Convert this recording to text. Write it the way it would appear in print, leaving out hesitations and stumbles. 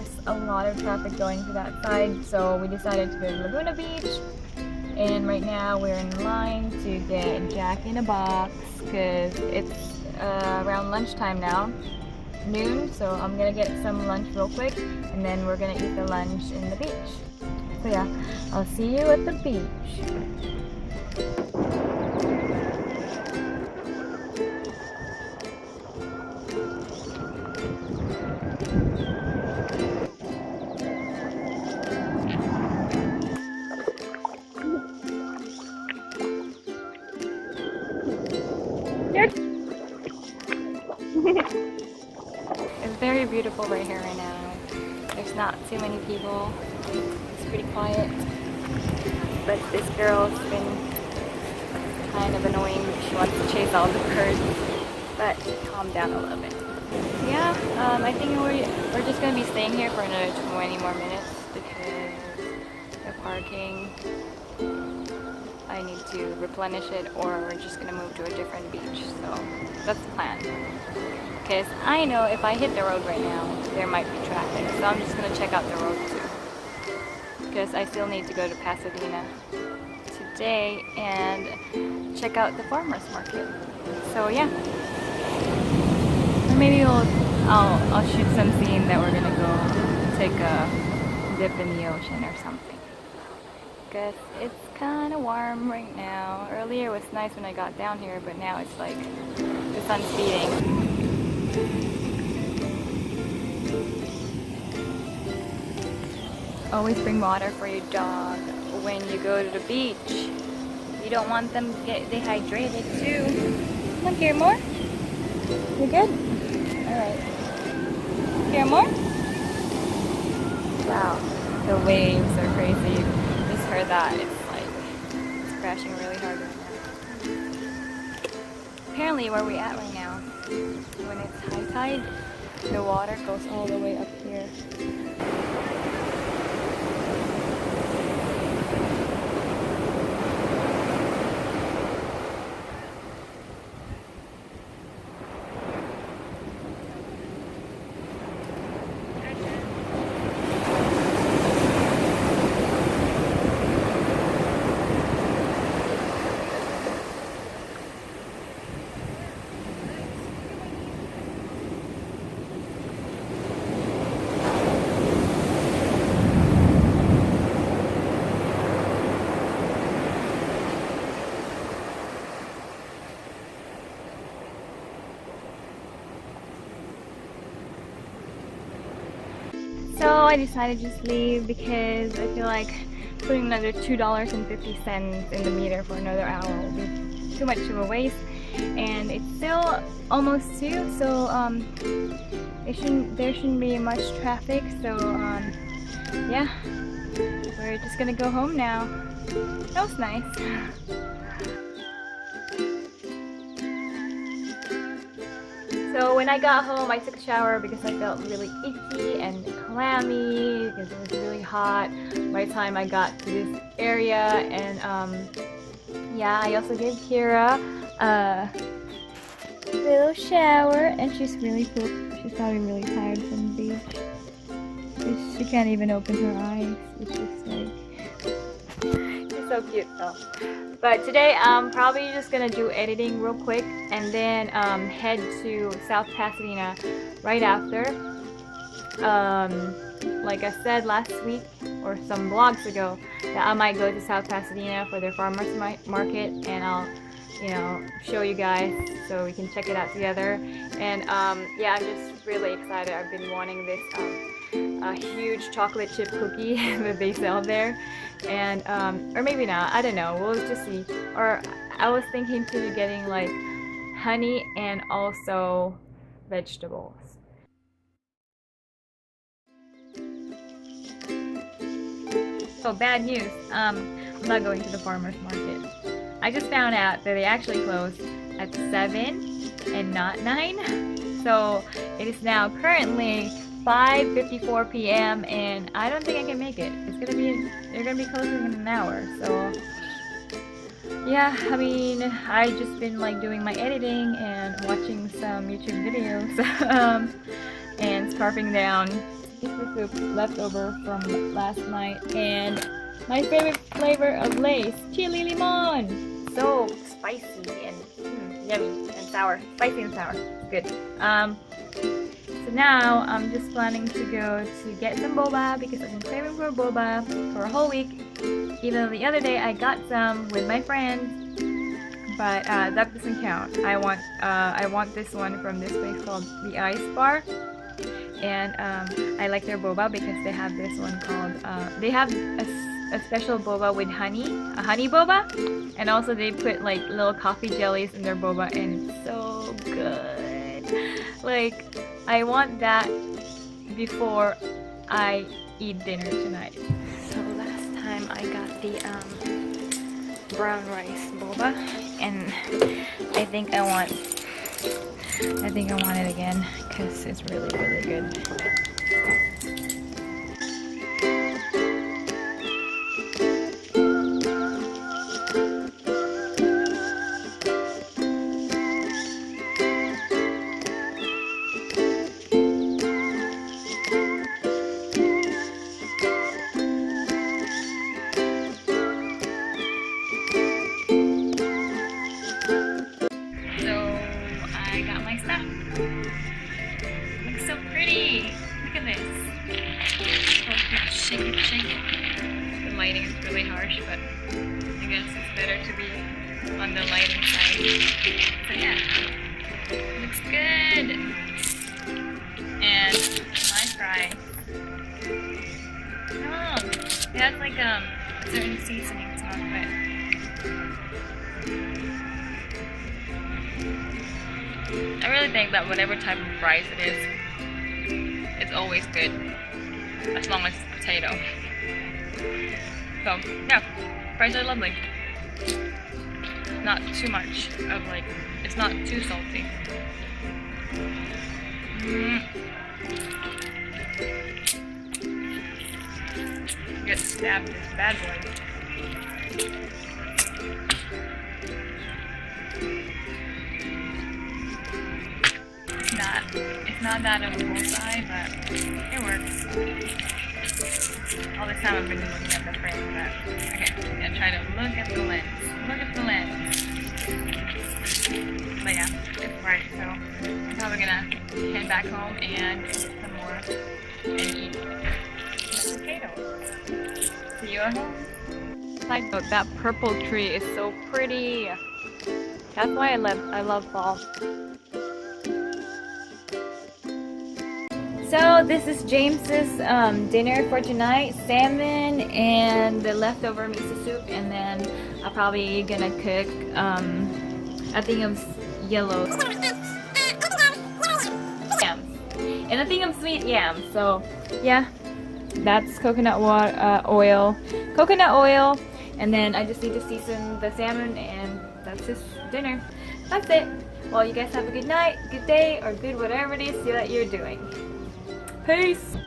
was a lot of traffic going to that side, so we decided to go to Laguna Beach. And right now we're in line to get Jack in a Box because it's around lunchtime now, noon, so I'm gonna get some lunch real quick and then we're gonna eat the lunch in the beach. So yeah, I'll see you at the beach. It's very beautiful right here right now. There's not too many people. It's pretty quiet. But this girl's been kind of annoying. She wants to chase all the birds. But calm down a little bit. Yeah, I think we're just going to be staying here for another 20 more minutes because the parking, I need to replenish it, or we're just going to move to a different beach. So that's the plan. Because I know if I hit the road right now, there might be traffic. So I'm just going to check out the road too. Because I still need to go to Pasadena today and check out the farmer's market. So yeah. Or maybe I'll shoot some scene that we're going to go take a dip in the ocean or something. Because it's kind of warm right now. Earlier it was nice when I got down here, but now it's like the sun's beating. Always bring water for your dog when you go to the beach. You don't want them to get dehydrated too. Come on, Keira, more? You good? Alright. Keira, more? Wow, the waves are crazy. Just heard that. It's crashing really hard right now. Apparently where we're at right now, when it's high tide, the water goes all the way up here. So I decided to just leave because I feel like putting another $2.50 in the meter for another hour will be too much of a waste. And it's still almost 2, so there shouldn't be much traffic. So yeah, we're just gonna go home now. That was nice. So when I got home, I took a shower because I felt really itchy and clammy because it was really hot by the time I got to this area. And yeah, I also gave Keira a little shower, and she's really pooped. She's probably really tired from the beach. She can't even open her eyes. It's just like, she's so cute though. But today I'm probably just gonna do editing real quick and then head to South Pasadena right after. Like I said last week or some vlogs ago, that I might go to South Pasadena for their farmers market, and I'll, you know, show you guys so we can check it out together. And yeah, I'm just really excited. I've been wanting this a huge chocolate chip cookie that they sell there, and or maybe not, I don't know, we'll just see. Or I was thinking to getting like honey and also vegetables. So bad news, I'm not going to the farmer's market. I just found out that they actually close at 7 and not 9. So it is now currently 5:54 p.m. and I don't think I can make it. They're gonna be closing in an hour. So yeah, I mean, I just been like doing my editing and watching some YouTube videos and scarfing down miso soup left over from last night, and my favorite flavor of Lay's, chili limon. So spicy and yummy and sour. Spicy and sour. Good. So now I'm just planning to go to get some boba because I've been craving for boba for a whole week. Even though the other day I got some with my friends, but that doesn't count. I want this one from this place called the Ice Bar, and I like their boba because they have this one called they have a special boba with honey, a honey boba, and also they put like little coffee jellies in their boba, and it's so good. Like, I want that before I eat dinner tonight. So last time I got the brown rice boba, and I think I want it again because it's really good. Looks so pretty. Look at this. Oh, shake it. The lighting is really harsh, but I guess it's better to be on the lighting side. So yeah, looks good. And my fry. Oh, it has like certain seasonings on it. I really think that whatever type of fries it is, it's always good, as long as it's potato. So yeah, fries are lovely. Not too much of like, it's not too salty. Get stabbed this bad boy. It's not that of a bullseye, but it works. All this time I've been looking at the frame, but okay, I'm gonna try to look at the lens. Look at the lens. But yeah, it's right, so I'm probably gonna head back home and eat some more and eat the potatoes. See you at home. Side note, that purple tree is so pretty. That's why I love fall. So this is James's dinner for tonight: salmon and the leftover miso soup, and then I'm probably gonna cook a thing of yellow yams and a thing of sweet yams. So yeah, that's coconut oil, and then I just need to season the salmon, and that's his dinner. That's it. Well, you guys have a good night, good day, or good whatever it is that you're doing. Peace!